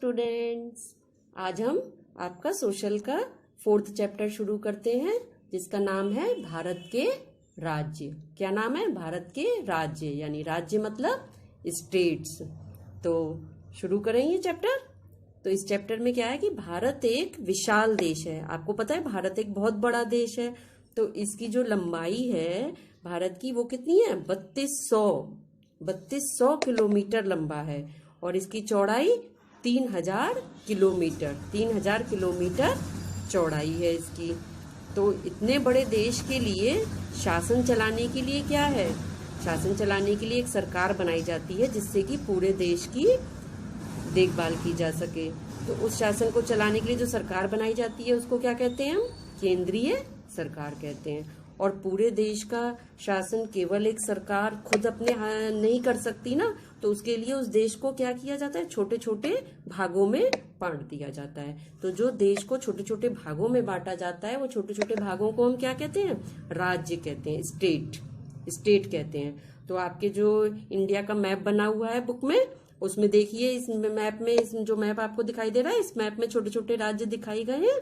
Students, आज हम आपका सोशल का 4th चैप्टर शुरू करते हैं जिसका नाम है भारत के राज्य। क्या नाम है? भारत के राज्य, यानी राज्य मतलब स्टेट्स। तो शुरू करें ये चैप्टर। तो इस चैप्टर में क्या है कि भारत एक विशाल देश है। आपको पता है भारत एक बहुत बड़ा देश है। तो इसकी जो लंबाई है भारत की वो कितनी है? 3200 किलोमीटर लंबा है और इसकी चौड़ाई 3000 किलोमीटर चौड़ाई है इसकी। तो इतने बड़े देश के लिए शासन चलाने के लिए क्या है? शासन चलाने के लिए एक सरकार बनाई जाती है जिससे कि पूरे देश की देखभाल की जा सके। तो उस शासन को चलाने के लिए जो सरकार बनाई जाती है उसको क्या कहते हैं? हम केंद्रीय सरकार कहते हैं। और पूरे देश का शासन केवल एक सरकार खुद अपने नहीं कर सकती ना, तो उसके लिए उस देश को क्या किया जाता है? छोटे छोटे भागों में बांट दिया जाता है। तो जो देश को छोटे छोटे भागों में बांटा जाता है वो छोटे छोटे भागों को हम क्या कहते हैं? राज्य कहते हैं, स्टेट कहते हैं। तो आपके जो इंडिया का मैप बना हुआ है बुक में, उसमें देखिए इस मैप में, इस जो मैप आपको दिखाई दे रहा है, इस मैप में छोटे छोटे राज्य दिखाई गए हैं।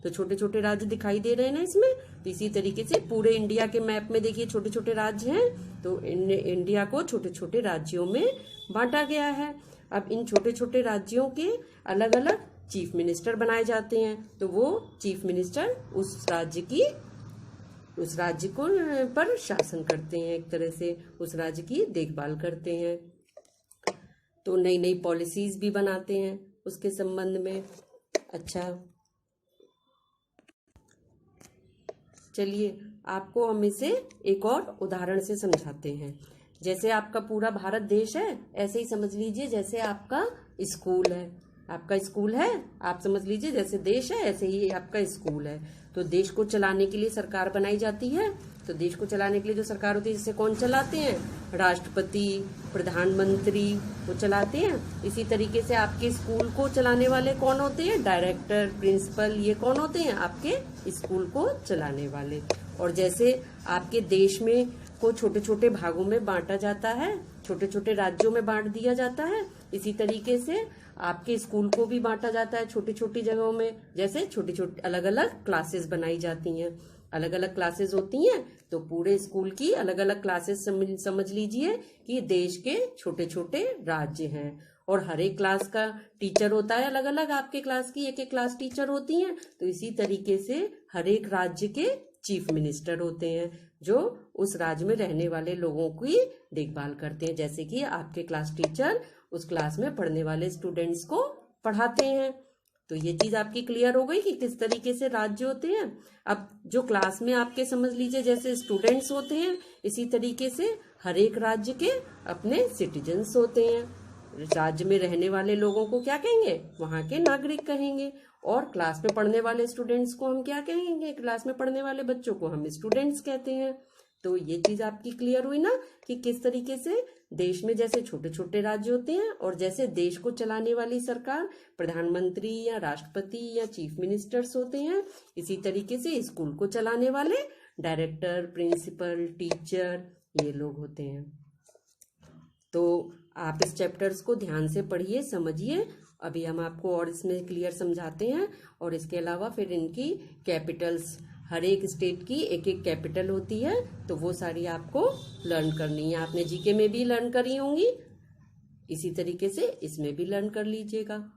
तो छोटे छोटे राज्य दिखाई दे रहे हैं ना इसमें। तो इसी तरीके से पूरे इंडिया के मैप में देखिए छोटे छोटे राज्य हैं। तो इंडिया को छोटे छोटे राज्यों में बांटा गया है। अब इन छोटे छोटे राज्यों के अलग अलग चीफ मिनिस्टर बनाए जाते हैं। तो वो चीफ मिनिस्टर उस राज्य को पर शासन करते हैं, एक तरह से उस राज्य की देखभाल करते हैं। तो नई नई पॉलिसीज भी बनाते हैं उसके संबंध में। अच्छा, चलिए आपको हम इसे एक और उदाहरण से समझाते हैं। जैसे आपका पूरा भारत देश है, ऐसे ही समझ लीजिए जैसे आपका स्कूल है। आपका स्कूल है, आप समझ लीजिए जैसे देश है ऐसे ही आपका स्कूल है। तो देश को चलाने के लिए सरकार बनाई जाती है। तो देश को चलाने के लिए जो सरकार होती है जिसे कौन चलाते हैं? राष्ट्रपति, प्रधानमंत्री वो चलाते हैं। इसी तरीके से आपके स्कूल को चलाने वाले कौन होते हैं? डायरेक्टर, प्रिंसिपल, ये कौन होते हैं? आपके स्कूल को चलाने वाले। और जैसे आपके देश में को छोटे छोटे भागों में बांटा जाता है, छोटे छोटे राज्यों में बांट दिया जाता है, इसी तरीके से आपके स्कूल को भी बांटा जाता है छोटी छोटी जगहों में। जैसे छोटी छोटी अलग अलग क्लासेस बनाई जाती हैं, अलग अलग क्लासेस होती हैं। तो पूरे स्कूल की अलग अलग क्लासेस समझ लीजिए कि देश के छोटे छोटे राज्य हैं। और हर एक क्लास का टीचर होता है अलग अलग। आपके क्लास की एक एक क्लास टीचर होती हैं। तो इसी तरीके से हर एक राज्य के चीफ मिनिस्टर होते हैं जो उस राज्य में रहने वाले लोगों की देखभाल करते हैं। जैसे कि आपके क्लास टीचर उस क्लास में पढ़ने वाले स्टूडेंट्स को पढ़ाते हैं। तो ये चीज आपकी क्लियर हो गई कि किस तरीके से राज्य होते हैं। अब जो क्लास में आपके समझ लीजिए जैसे स्टूडेंट्स होते हैं, इसी तरीके से हर एक राज्य के अपने सिटीजन्स होते हैं। राज्य में रहने वाले लोगों को क्या कहेंगे? वहां के नागरिक कहेंगे। और क्लास में पढ़ने वाले स्टूडेंट्स को हम क्या कहेंगे? क्लास में पढ़ने वाले बच्चों को हम स्टूडेंट्स कहते हैं। तो ये चीज आपकी क्लियर हुई ना कि किस तरीके से देश में जैसे छोटे छोटे राज्य होते हैं और जैसे देश को चलाने वाली सरकार प्रधानमंत्री या राष्ट्रपति या चीफ मिनिस्टर्स होते हैं, इसी तरीके से स्कूल को चलाने वाले डायरेक्टर, प्रिंसिपल, टीचर ये लोग होते हैं। तो आप इस चैप्टर्स को ध्यान से पढ़िए, समझिए। अभी हम आपको और इसमें क्लियर समझाते हैं। और इसके अलावा फिर इनकी कैपिटल्स, हर एक स्टेट की एक एक कैपिटल होती है, तो वो सारी आपको लर्न करनी है। आपने जीके में भी लर्न करी होंगी, इसी तरीके से इसमें भी लर्न कर लीजिएगा।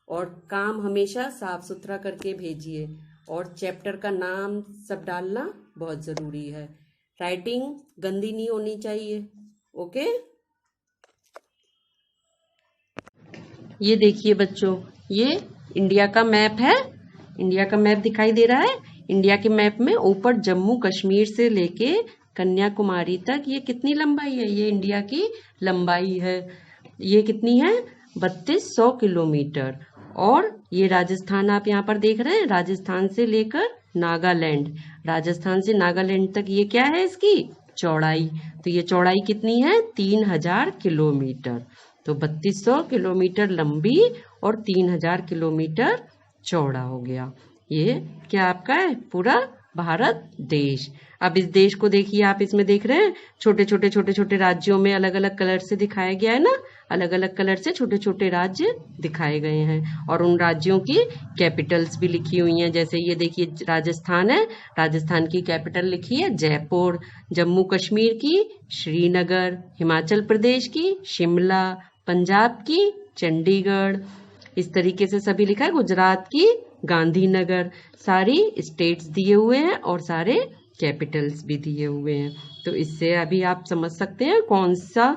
और काम हमेशा साफ सुथरा करके भेजिए और चैप्टर का नाम सब डालना बहुत जरूरी है। राइटिंग गंदी नहीं होनी चाहिए। ओके, ये देखिए बच्चों, ये इंडिया का मैप है। इंडिया का मैप दिखाई दे रहा है। इंडिया के मैप में ऊपर जम्मू कश्मीर से लेके कन्याकुमारी तक ये कितनी लंबाई है? ये इंडिया की लंबाई है। ये कितनी है? 3200 किलोमीटर। और ये राजस्थान आप यहाँ पर देख रहे हैं, राजस्थान से लेकर नागालैंड, राजस्थान से नागालैंड तक ये क्या है इसकी चौड़ाई? तो ये चौड़ाई कितनी है? 3000 किलोमीटर। तो 3200 किलोमीटर लंबी और 3000 किलोमीटर चौड़ा हो गया। ये क्या आपका है? पूरा भारत देश। अब इस देश को देखिए, आप इसमें देख रहे हैं छोटे छोटे राज्यों में अलग अलग कलर से दिखाया गया है ना, अलग अलग कलर से छोटे छोटे राज्य दिखाए गए हैं और उन राज्यों की कैपिटल्स भी लिखी हुई हैं। जैसे ये देखिए राजस्थान है, राजस्थान की कैपिटल लिखी है जयपुर, जम्मू कश्मीर की श्रीनगर, हिमाचल प्रदेश की शिमला, पंजाब की चंडीगढ़, इस तरीके से सभी लिखा है। गुजरात की गांधीनगर, सारी स्टेट्स दिए हुए हैं और सारे कैपिटल्स भी दिए हुए हैं। तो इससे अभी आप समझ सकते हैं कौन सा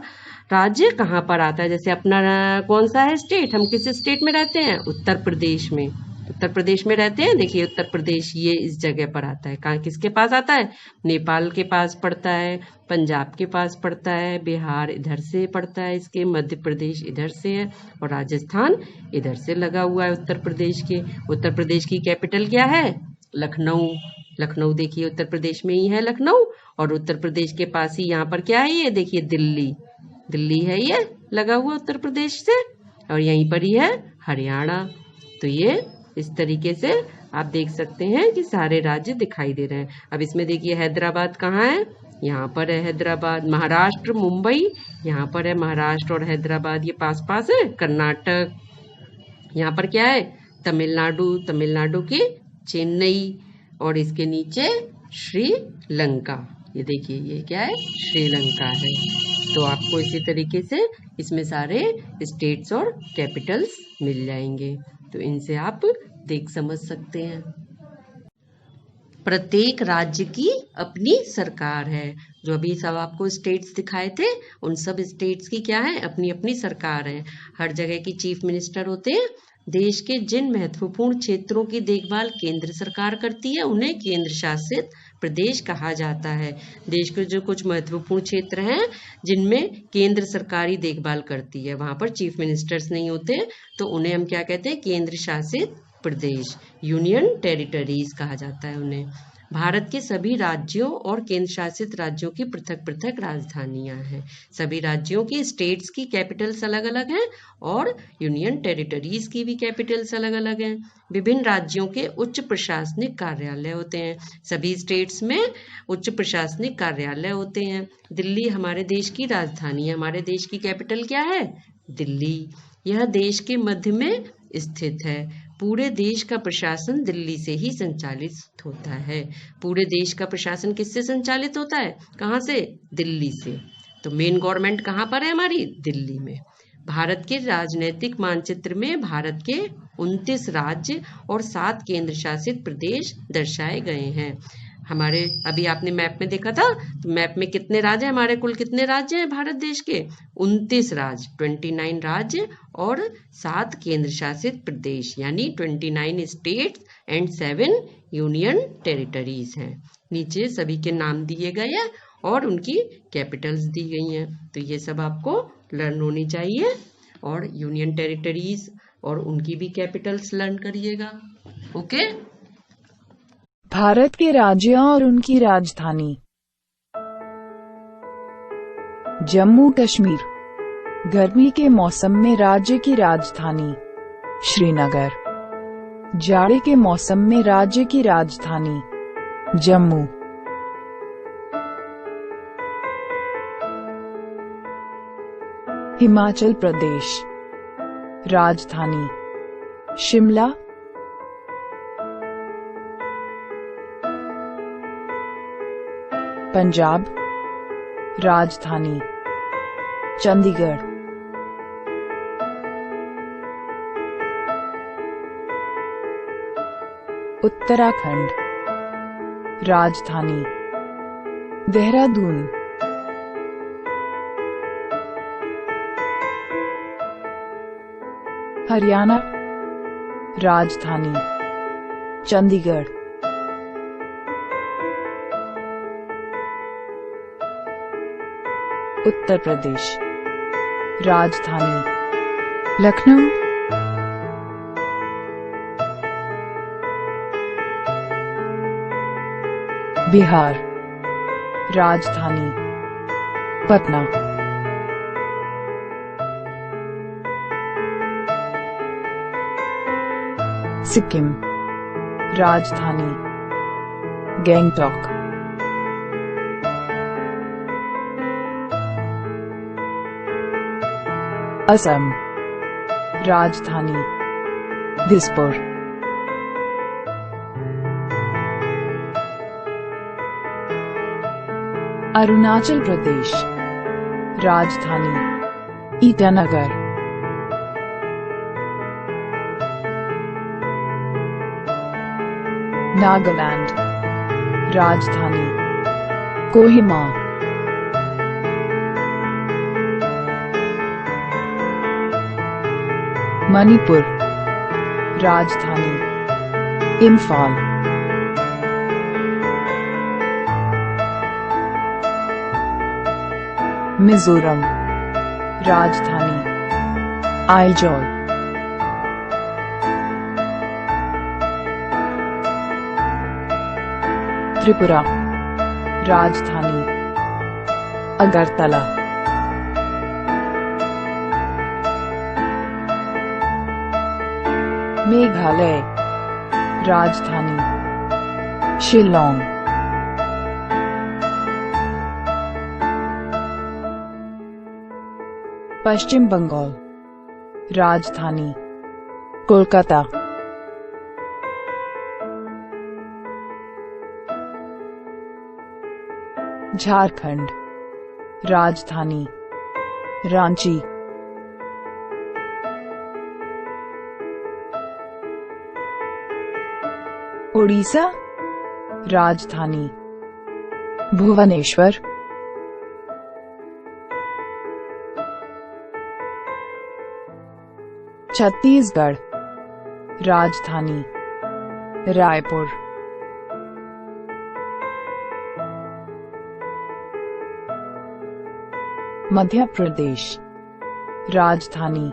राज्य कहाँ पर आता है। जैसे अपना कौन सा है स्टेट, हम किस स्टेट में रहते हैं, उत्तर प्रदेश में, उत्तर प्रदेश में रहते हैं। देखिए उत्तर प्रदेश ये इस जगह पर आता है, कहाँ किसके पास आता है, नेपाल के पास पड़ता है, पंजाब के पास पड़ता है, बिहार इधर से पड़ता है, इसके मध्य प्रदेश इधर से है और राजस्थान इधर से लगा हुआ है उत्तर प्रदेश के। उत्तर प्रदेश की कैपिटल क्या है, लखनऊ। लखनऊ देखिए उत्तर प्रदेश में ही है लखनऊ, और उत्तर प्रदेश के पास ही यहाँ पर क्या है, ये देखिए दिल्ली, दिल्ली है ये लगा हुआ उत्तर प्रदेश से, और यहीं पर ही है हरियाणा। तो ये इस तरीके से आप देख सकते हैं कि सारे राज्य दिखाई दे रहे हैं। अब इसमें देखिए हैदराबाद कहाँ है, यहाँ पर है हैदराबाद। महाराष्ट्र मुंबई, यहाँ पर है महाराष्ट्र और हैदराबाद, ये पास पास है। कर्नाटक, यहाँ पर क्या है, तमिलनाडु, तमिलनाडु की चेन्नई, और इसके नीचे श्रीलंका, ये देखिए ये क्या है, श्रीलंका है। तो आपको इसी तरीके से इसमें सारे स्टेट्स और कैपिटल्स मिल जाएंगे, तो इनसे आप देख समझ सकते हैं। प्रत्येक राज्य की अपनी सरकार है। जो अभी सब आपको स्टेट्स दिखाए थे, उन सब स्टेट्स की क्या है, अपनी अपनी सरकार है। हर जगह की चीफ मिनिस्टर होते हैं। देश के जिन महत्वपूर्ण क्षेत्रों की देखभाल केंद्र सरकार करती है, उन्हें केंद्र शासित प्रदेश कहा जाता है। देश के जो कुछ महत्वपूर्ण क्षेत्र हैं जिनमें केंद्र सरकारी देखभाल करती है, वहां पर चीफ मिनिस्टर्स नहीं होते, तो उन्हें हम क्या कहते हैं, केंद्र शासित प्रदेश, यूनियन टेरिटरीज कहा जाता है उन्हें। भारत के सभी राज्यों और केंद्र शासित राज्यों की पृथक पृथक राजधानियां हैं। सभी राज्यों की स्टेट्स की कैपिटल्स अलग अलग हैं और यूनियन टेरिटरीज की भी कैपिटल्स अलग अलग हैं। विभिन्न राज्यों के उच्च प्रशासनिक कार्यालय होते हैं। सभी स्टेट्स में उच्च प्रशासनिक कार्यालय होते हैं। दिल्ली हमारे देश की राजधानी है। हमारे देश की कैपिटल क्या है, दिल्ली। यह देश के मध्य में स्थित है। पूरे देश का प्रशासन दिल्ली से ही संचालित होता है। पूरे देश का प्रशासन किससे संचालित होता है, कहाँ से, दिल्ली से। तो मेन गवर्नमेंट कहाँ पर है हमारी, दिल्ली में। भारत के राजनीतिक मानचित्र में भारत के 29 राज्य और 7 केंद्र शासित प्रदेश दर्शाए गए हैं। हमारे अभी आपने मैप में देखा था, तो मैप में कितने राज्य हैं, हमारे कुल कितने राज्य हैं भारत देश के, 29 राज्य, 29 राज्य और 7 केंद्र शासित प्रदेश, यानी 29 स्टेट्स एंड 7 यूनियन टेरिटरीज हैं। नीचे सभी के नाम दिए गए हैं और उनकी कैपिटल्स दी गई हैं। तो ये सब आपको लर्न होनी चाहिए, और यूनियन टेरिटरीज और उनकी भी कैपिटल्स लर्न करिएगा। ओके। भारत के राज्य और उनकी राजधानी। जम्मू कश्मीर, गर्मी के मौसम में राज्य की राजधानी। श्रीनगर, जाड़े के मौसम में राज्य की राजधानी। जम्मू। हिमाचल प्रदेश, राजधानी। शिमला। पंजाब, राजधानी। चंडीगढ़। उत्तराखंड, राजधानी। देहरादून। हरियाणा, राजधानी। चंडीगढ़। उत्तर प्रदेश, राजधानी। लखनऊ। बिहार, राजधानी। पटना। सिक्किम, राजधानी। गैंगटॉक, असम राजधानी दिसपुर, अरुणाचल प्रदेश राजधानी ईटानगर, नागालैंड राजधानी कोहिमा, मणिपुर राजधानी इम्फाल, मिजोरम राजधानी आइजॉल, त्रिपुरा राजधानी अगरतला, मेघालय राजधानी शिलोंग, पश्चिम बंगाल राजधानी कोलकाता, झारखंड राजधानी रांची, उड़ीसा राजधानी भुवनेश्वर, छत्तीसगढ़ राजधानी रायपुर, मध्य प्रदेश राजधानी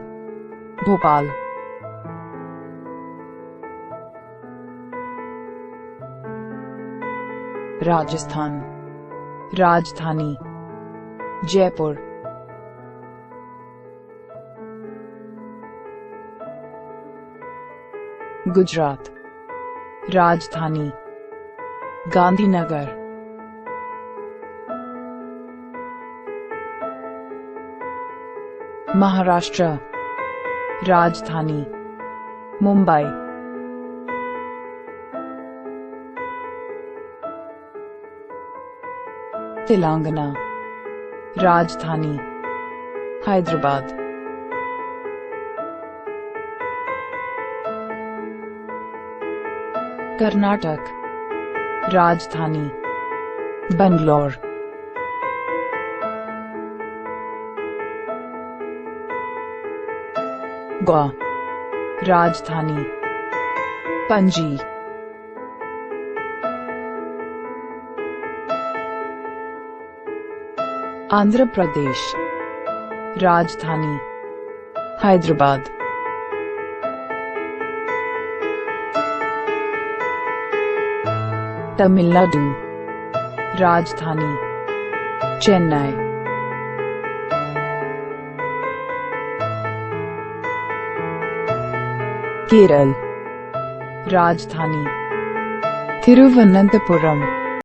भोपाल, राजस्थान राजधानी जयपुर, गुजरात राजधानी गांधीनगर, महाराष्ट्र राजधानी मुंबई, तेलंगाना राजधानी हैदराबाद, कर्नाटक राजधानी बंगलौर, गोवा राजधानी पणजी, आंध्र प्रदेश राजधानी हैदराबाद, तमिलनाडु राजधानी चेन्नई, केरल राजधानी तिरुवनंतपुरम,